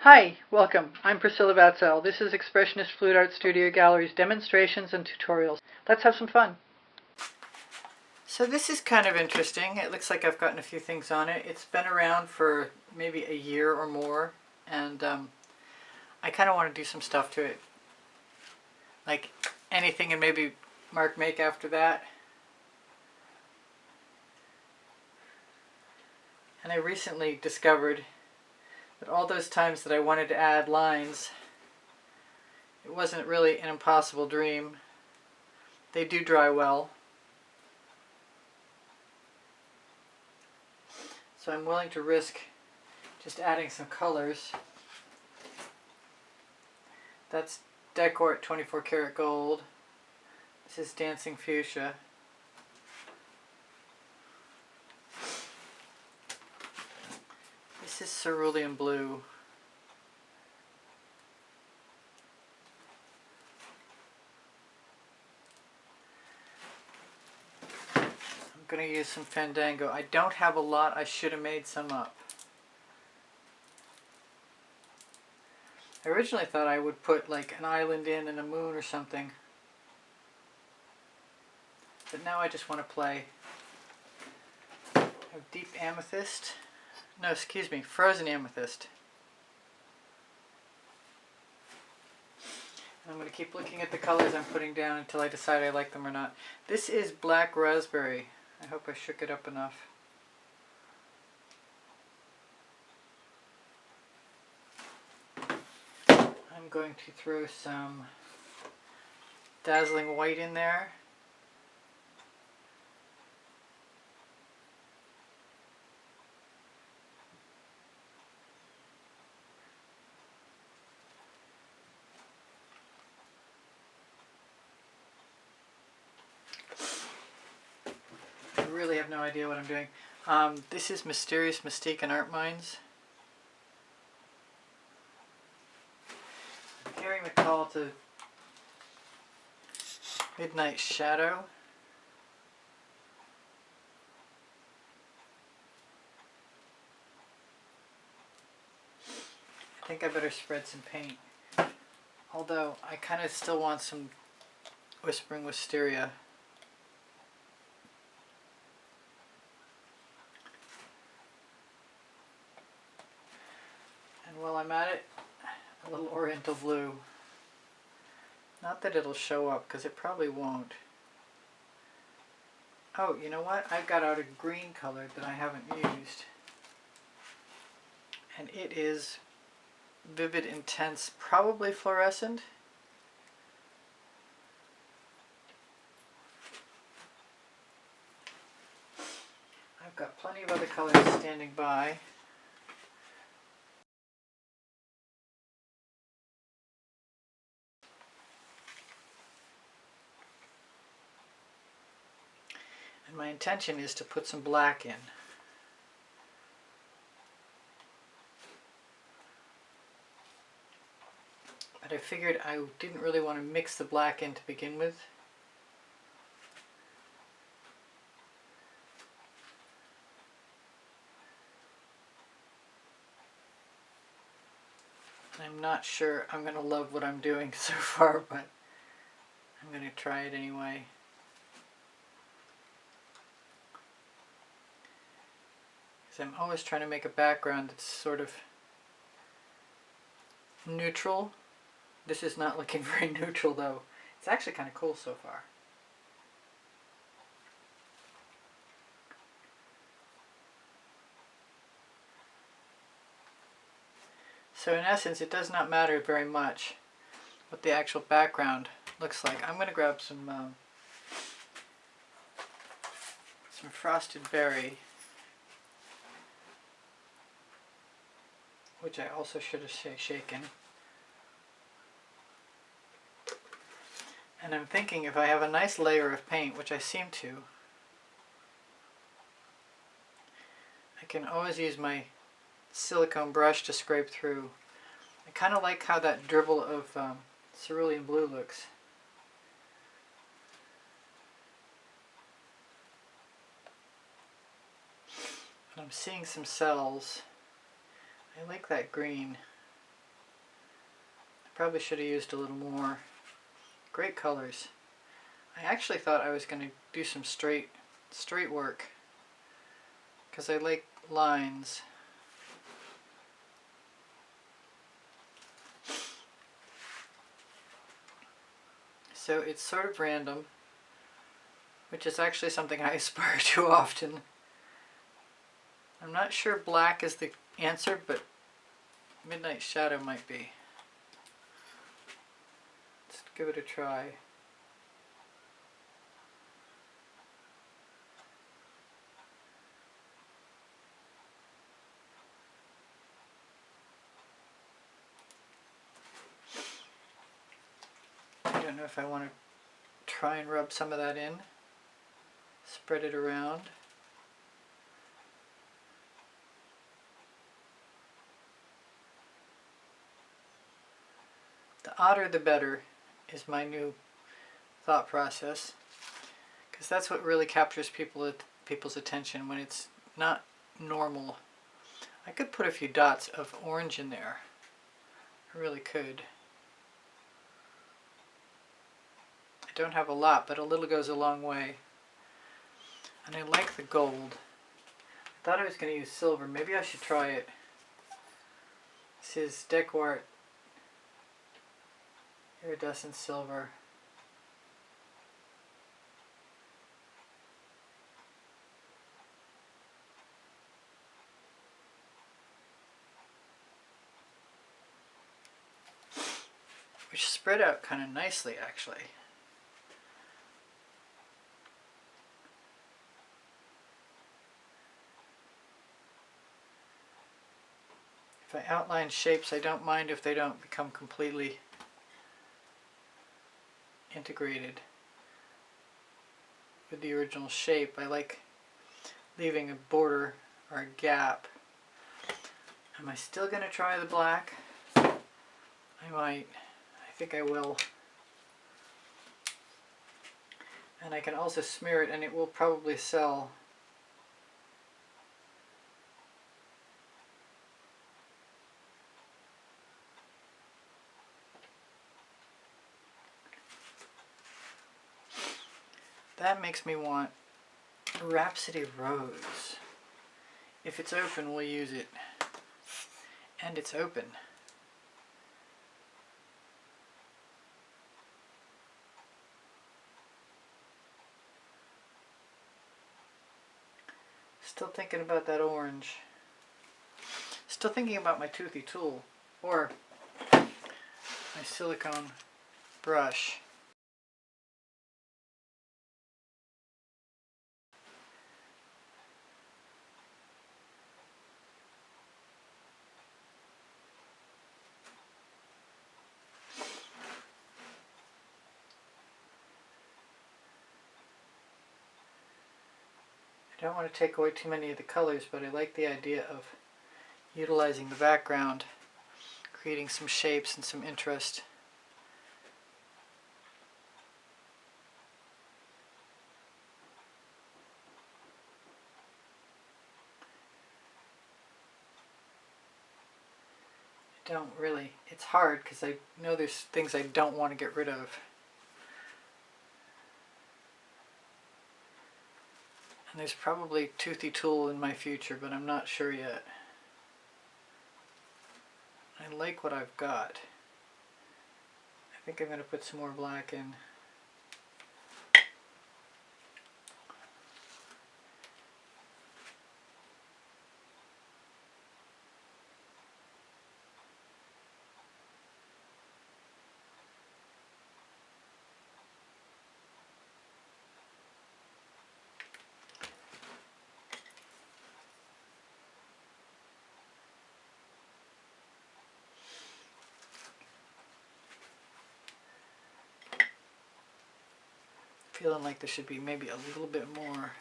Hi, welcome. I'm Priscilla Batzell. This is Expressionist Fluid Art Studio Gallery's demonstrations and tutorials. Let's have some fun. So this is kind of interesting. It looks like I've gotten a few things on it. It's been around for maybe a year or more, and I kind of want to do some stuff to it. Like anything and maybe mark make after that. And I recently discovered that all those times that I wanted to add lines, it wasn't really an impossible dream. They do dry well. So I'm willing to risk just adding some colors. That's Decor 24 karat gold. This is Dancing Fuchsia. This is Cerulean Blue. I'm going to use some Fandango. I don't have a lot. I should have made some up. I originally thought I would put like an island in and a moon or something. But now I just want to play. I have deep amethyst. No, excuse me, frozen amethyst. And I'm going to keep looking at the colors I'm putting down until I decide I like them or not. This is black raspberry. I hope I shook it up enough. I'm going to throw some dazzling white in there. I really have no idea what I'm doing. This is Mysterious Mystique and Art Minds. I'm hearing the call to Midnight Shadow. I think I better spread some paint. Although I kind of still want some Whispering Wisteria. And while I'm at it, a little Oriental blue. Not that it'll show up, because it probably won't. Oh, you know what? I've got out a green color that I haven't used. And it is Vivid Intense, probably fluorescent. I've got plenty of other colors standing by. And my intention is to put some black in. But I figured I didn't really want to mix the black in to begin with. I'm not sure I'm going to love what I'm doing so far, but I'm going to try it anyway. Because I'm always trying to make a background that's sort of neutral. This is not looking very neutral though. It's actually kind of cool so far. So in essence, it does not matter very much what the actual background looks like. I'm going to grab some frosted berry, which I also should have shaken. And I'm thinking if I have a nice layer of paint, which I seem to, I can always use my silicone brush to scrape through. I kind of like how that dribble of cerulean blue looks. And I'm seeing some cells. I like that green. Probably should have used a little more. Great colors. I actually thought I was going to do some straight work because I like lines. So it's sort of random, which is actually something I aspire to often. I'm not sure black is the answer, but Midnight Shadow might be. Let's give it a try. I don't know if I want to try and rub some of that in. Spread it around. The odder the better is my new thought process, because that's what really captures people's attention when it's not normal. I could put a few dots of orange in there. I really could. I don't have a lot, but a little goes a long way. And I like the gold. I thought I was going to use silver. Maybe I should try it. This is Decor Iridescent Silver. Which spread out kind of nicely, actually. If I outline shapes, I don't mind if they don't become completely integrated with the original shape. I like leaving a border or a gap. Am I still going to try the black? I might. I think I will. And I can also smear it and it will probably sell. That makes me want Rhapsody Rose. If it's open, we'll use it. And it's open. Still thinking about that orange. Still thinking about my toothy tool or my silicone brush. I don't want to take away too many of the colors, but I like the idea of utilizing the background, creating some shapes and some interest. I don't really, it's hard because I know there's things I don't want to get rid of. And there's probably toothy tool in my future, but I'm not sure yet. I like what I've got. I think I'm going to put some more black in. Feeling like there should be maybe a little bit more.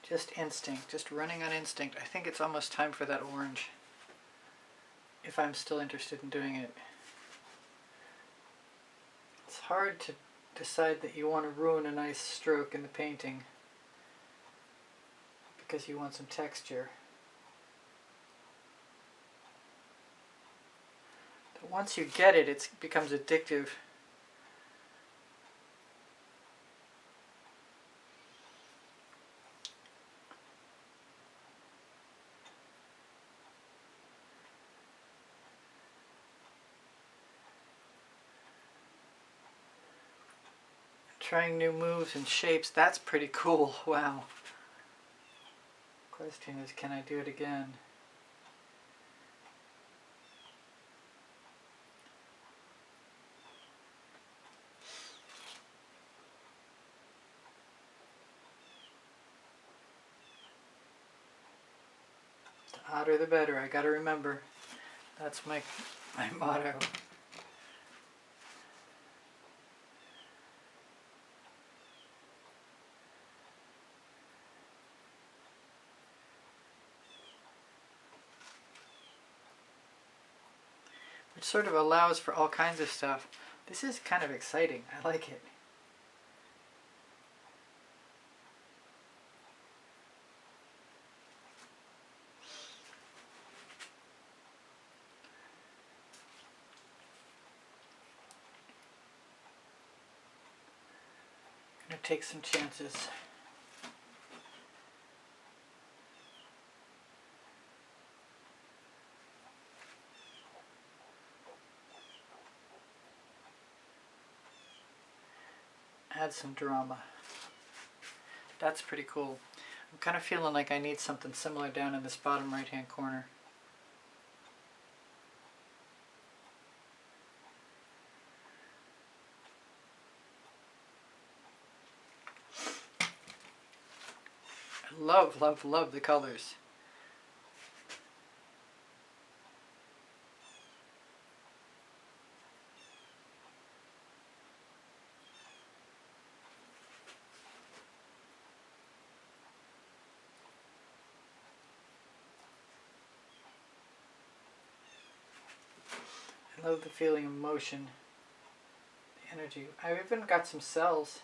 Just instinct, just running on instinct. I think it's almost time for that orange. if I'm still interested in doing it. It's hard to decide that you want to ruin a nice stroke in the painting because you want some texture. But once you get it, it becomes addictive. Trying new moves and shapes, that's pretty cool. Wow. Question is, can I do it again? The odder the better, I gotta remember. That's my motto. Which sort of allows for all kinds of stuff. This is kind of exciting. I like it. I'm going to take some chances. Add some drama. That's pretty cool. I'm kind of feeling like I need something similar down in this bottom right hand corner. I love, love, love the colors. I love the feeling of motion, the energy. I've even got some cells.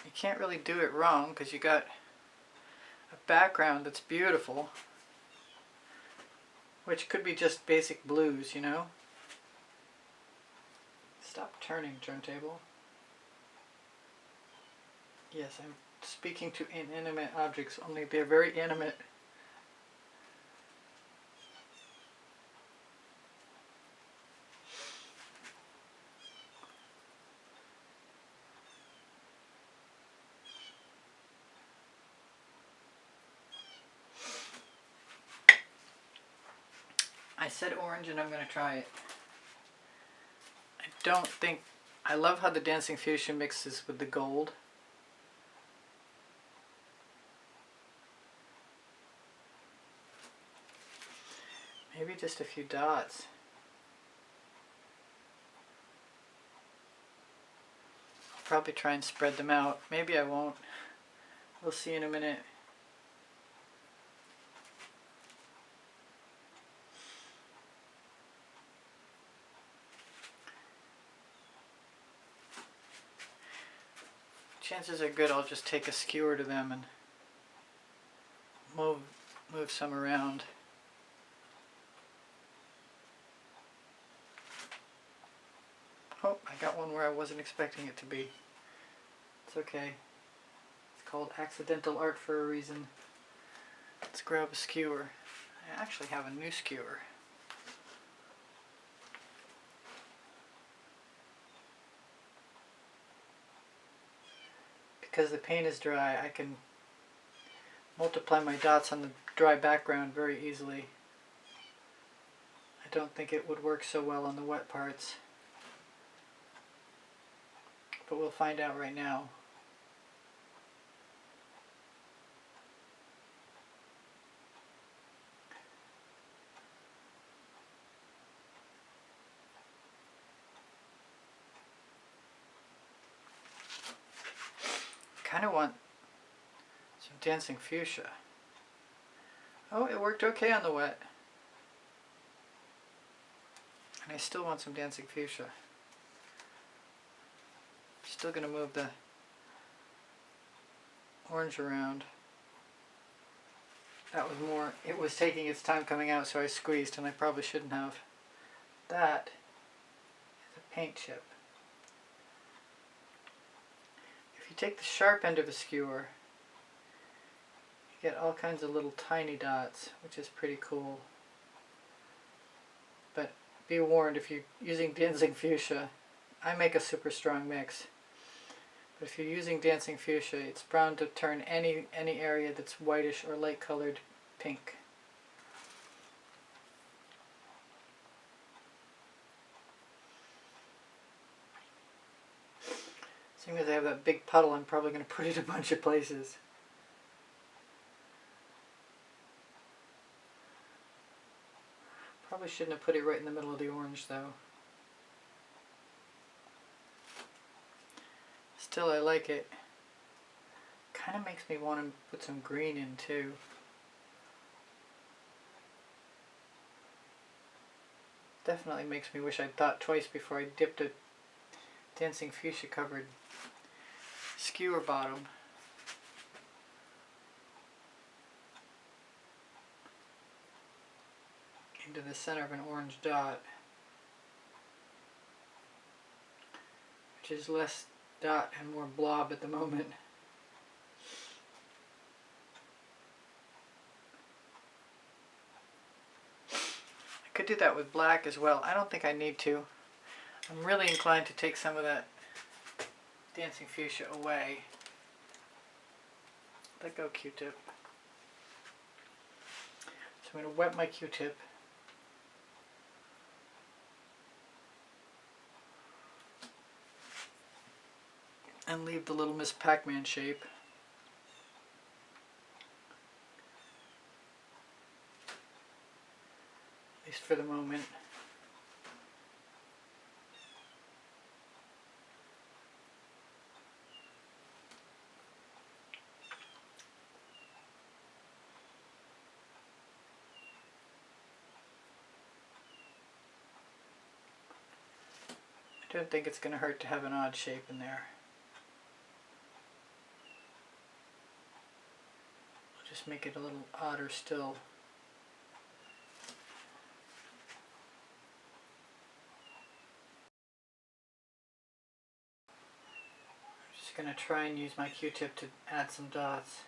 You can't really do it wrong because you got a background that's beautiful, which could be just basic blues, you know. Stop turning, turntable. Yes, I'm speaking to inanimate objects, only they're very animate. I said orange and I'm going to try it. I don't think... I love how the Dancing Fuchsia mixes with the gold. Maybe just a few dots. I'll probably try and spread them out. Maybe I won't. We'll see in a minute. Chances are good I'll just take a skewer to them and move some around. Oh, I got one where I wasn't expecting it to be. It's okay. It's called accidental art for a reason. Let's grab a skewer. I actually have a new skewer. Because the paint is dry, I can multiply my dots on the dry background very easily. I don't think it would work so well on the wet parts. But we'll find out right now. I kind of want some Dancing Fuchsia. Oh, it worked okay on the wet. And I still want some Dancing Fuchsia. Still going to move the orange around. That was more, it was taking its time coming out, so I squeezed, and I probably shouldn't have. That is a paint chip. If you take the sharp end of a skewer, you get all kinds of little tiny dots, which is pretty cool. But be warned, if you're using Dancing Fuchsia, I make a super strong mix. But if you're using Dancing Fuchsia, it's bound to turn any area that's whitish or light colored pink. Seeing as I have that big puddle, I'm probably going to put it a bunch of places. Probably shouldn't have put it right in the middle of the orange though. Still, I like it. Kind of makes me want to put some green in too. Definitely makes me wish I'd thought twice before I dipped a Dancing Fuchsia covered skewer bottom. Into the center of an orange dot, which is less dot and more blob at the moment. I could do that with black as well. I don't think I need to. I'm really inclined to take some of that Dancing Fuchsia away. Let go, Q-tip. So I'm going to wet my Q-tip. And leave the little Miss Pac-Man shape. At least for the moment. I don't think it's going to hurt to have an odd shape in there. I'll just make it a little odder still. I'm just going to try and use my Q-tip to add some dots.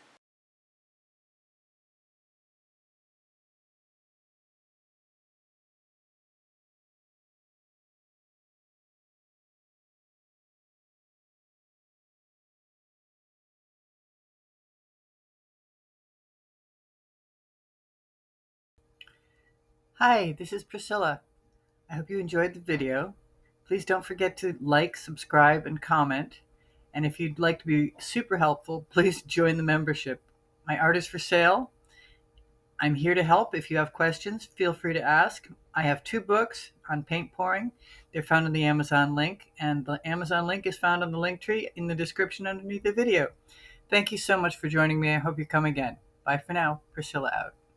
Hi, this is Priscilla. I hope you enjoyed the video. Please don't forget to like, subscribe, and comment. And if you'd like to be super helpful, please join the membership. My art is for sale. I'm here to help. If you have questions, feel free to ask. I have 2 books on paint pouring. They're found in the Amazon link, and the Amazon link is found on the link tree in the description underneath the video. Thank you so much for joining me. I hope you come again. Bye for now. Priscilla out.